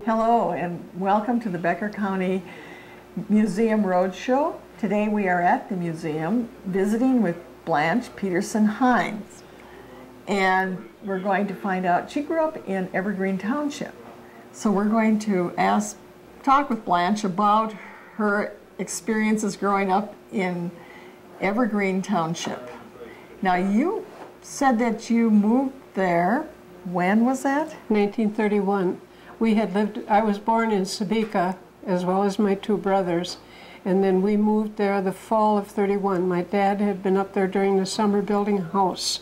Hello and welcome to the Becker County Museum Roadshow. Today we are at the museum visiting with Blanche Peterson Hines, and we're going to find out, she grew up in Evergreen Township. So we're going to talk with Blanche about her experiences growing up in Evergreen Township. Now you said that you moved there, when was that? 1931. I was born in Sebeka, as well as my two brothers, and then we moved there the fall of 31. My dad had been up there during the summer building a house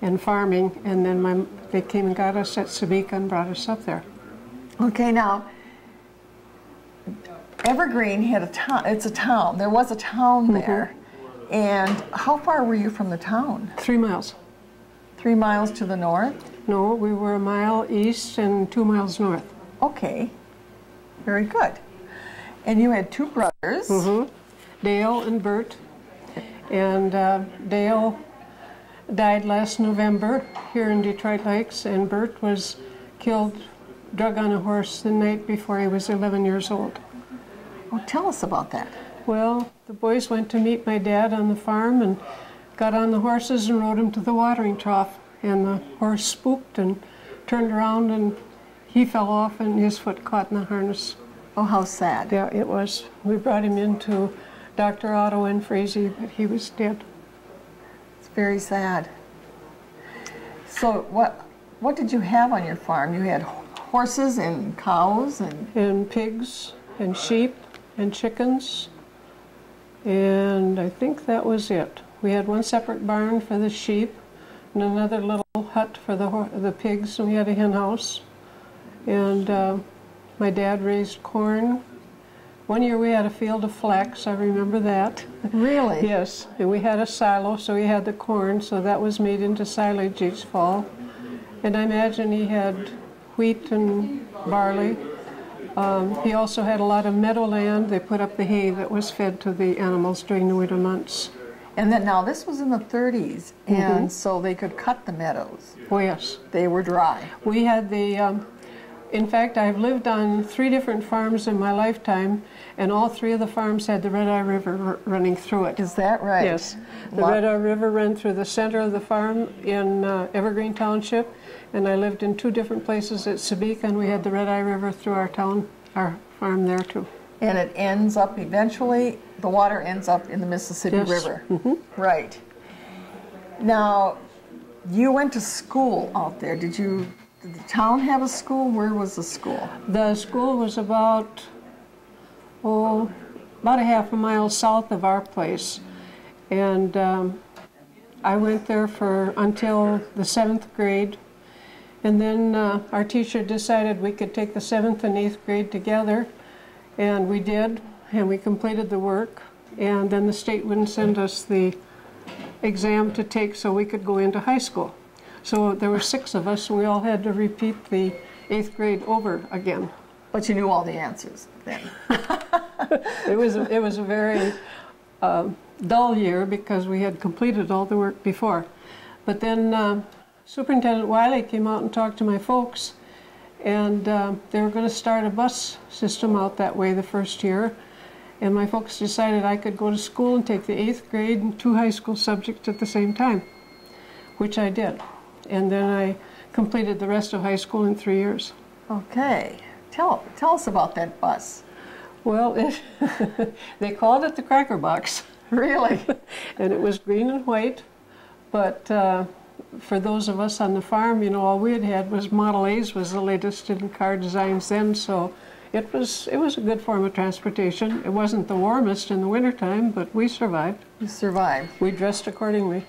and farming, and then they came and got us at Sebeka and brought us up there. Okay, now, Evergreen had a town, it's a town, there was a town there, and how far were you from the town? 3 miles. 3 miles to the north? No, we were a mile east and 2 miles north. Okay, very good. And you had two brothers. Dale and Bert. And Dale died last November here in Detroit Lakes, and Bert was killed, drug on a horse the night before he was 11 years old. Oh, tell us about that. Well, the boys went to meet my dad on the farm and got on the horses and rode him to the watering trough. And the horse spooked and turned around, and he fell off and his foot caught in the harness. Oh, how sad. Yeah, it was. We brought him into Dr. Otto and Frazee, but he was dead. It's very sad. So what did you have on your farm? You had horses and cows and pigs and sheep and chickens, and I think that was it. We had one separate barn for the sheep and another little hut for the pigs, and we had a hen house. And my dad raised corn. One year we had a field of flax, I remember that. Really? Yes, and we had a silo, so we had the corn, so that was made into silage each fall. And I imagine he had wheat and barley. He also had a lot of meadowland. They put up the hay that was fed to the animals during the winter months. And then now this was in the 30s, and so they could cut the meadows. Oh yes. They were dry. We had in fact, I've lived on 3 different farms in my lifetime, and all 3 of the farms had the Red Eye River running through it. Is that right? Yes. The Red Eye River ran through the center of the farm in Evergreen Township, and I lived in 2 different places at Sebeka, and we had the Red Eye River through our farm there too. And it ends up eventually, the water ends up in the Mississippi River. Right. Now, you went to school out there. Did the town have a school? Where was the school? The school was about a half a mile south of our place. And I went there until the 7th grade. And then our teacher decided we could take the 7th and 8th grade together. And we did, and we completed the work. And then the state wouldn't send us the exam to take so we could go into high school. So there were 6 of us, and we all had to repeat the 8th grade over again. But you knew all the answers then. It was a very dull year because we had completed all the work before. But then Superintendent Wiley came out and talked to my folks, and they were going to start a bus system out that way the first year. And my folks decided I could go to school and take the 8th grade and 2 high school subjects at the same time, which I did. And then I completed the rest of high school in 3 years. Okay. Tell us about that bus. Well, they called it the Cracker Box. Really? And it was green and white, but for those of us on the farm, you know, all we had was Model A's was the latest in car designs then, so it was a good form of transportation. It wasn't the warmest in the wintertime, but we survived. You survived. We dressed accordingly.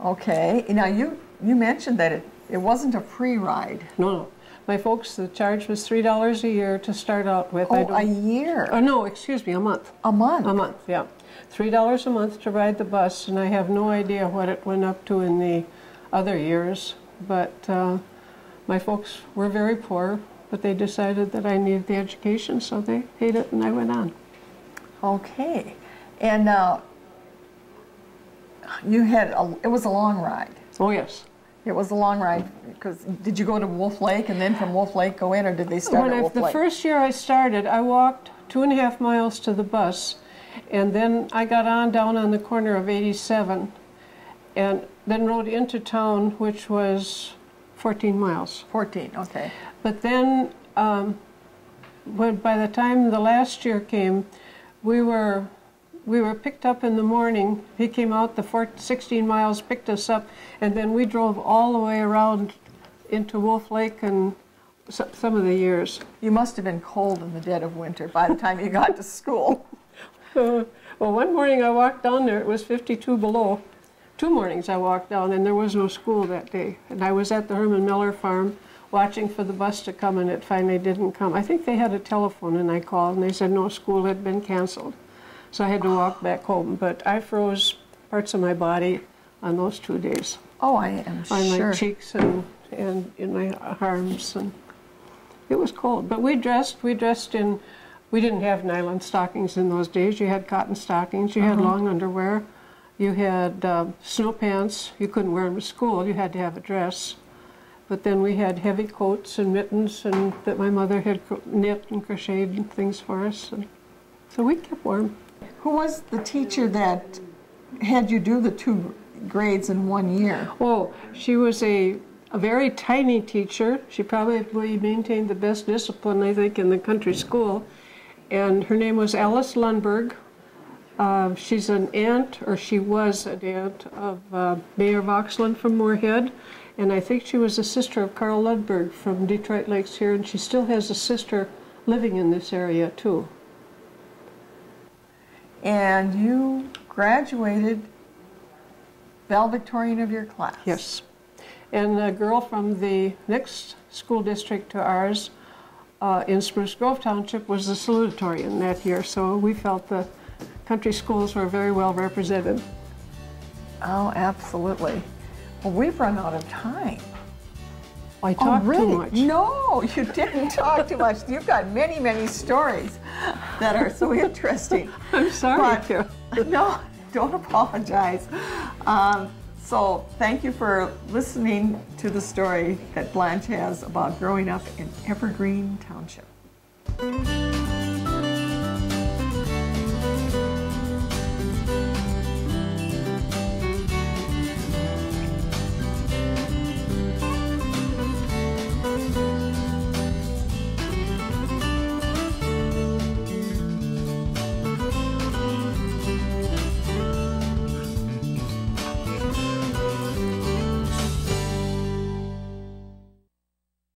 Okay. Now you mentioned that it wasn't a free ride. No. My folks, the charge was $3 a year to start out with. Oh, a year? Oh, no, excuse me, a month. A month? A month, yeah. $3 a month to ride the bus, and I have no idea what it went up to in the other years. But my folks were very poor, but they decided that I needed the education, so they paid it, and I went on. Okay. And now, it was a long ride. Oh, yes. It was a long ride. Because did you go to Wolf Lake and then from Wolf Lake go in, or did they start at Wolf Lake? The first year I started, I walked 2.5 miles to the bus, and then I got on down on the corner of 87, and then rode into town, which was 14 miles. 14, okay. But then, by the time the last year came, we were picked up in the morning. He came out, the 16 miles, picked us up, and then we drove all the way around into Wolf Lake and some of the years. You must have been cold in the dead of winter by the time you got to school. Well, one morning I walked down there, it was 52 below. 2 mornings I walked down and there was no school that day. And I was at the Herman Miller farm watching for the bus to come, and it finally didn't come. I think they had a telephone, and I called and they said no, school had been canceled. So I had to walk back home, but I froze parts of my body on those 2 days. Oh, I am sure. On my cheeks and in my arms, and it was cold. But we dressed in, we didn't have nylon stockings in those days. You had cotton stockings, you had long underwear, you had snow pants. You couldn't wear them to school, you had to have a dress. But then we had heavy coats and mittens, and that my mother had knit and crocheted and things for us. And so we kept warm. Who was the teacher that had you do the 2 grades in 1 year? Oh, she was a very tiny teacher. She probably maintained the best discipline, I think, in the country school. And her name was Alice Lundberg. She's an aunt, or she was an aunt of Mayor Voxland from Moorhead. And I think she was a sister of Carl Lundberg from Detroit Lakes here, and she still has a sister living in this area too. And you graduated valedictorian of your class. Yes. And a girl from the next school district to ours in Spruce Grove Township was the salutatorian that year, so we felt the country schools were very well represented. Oh, absolutely. Well, we've run out of time. I talked too much. No, you didn't talk too much. You've got many, many stories that are so interesting. I'm sorry, Carol. No, don't apologize. So thank you for listening to the story that Blanche has about growing up in Evergreen Township.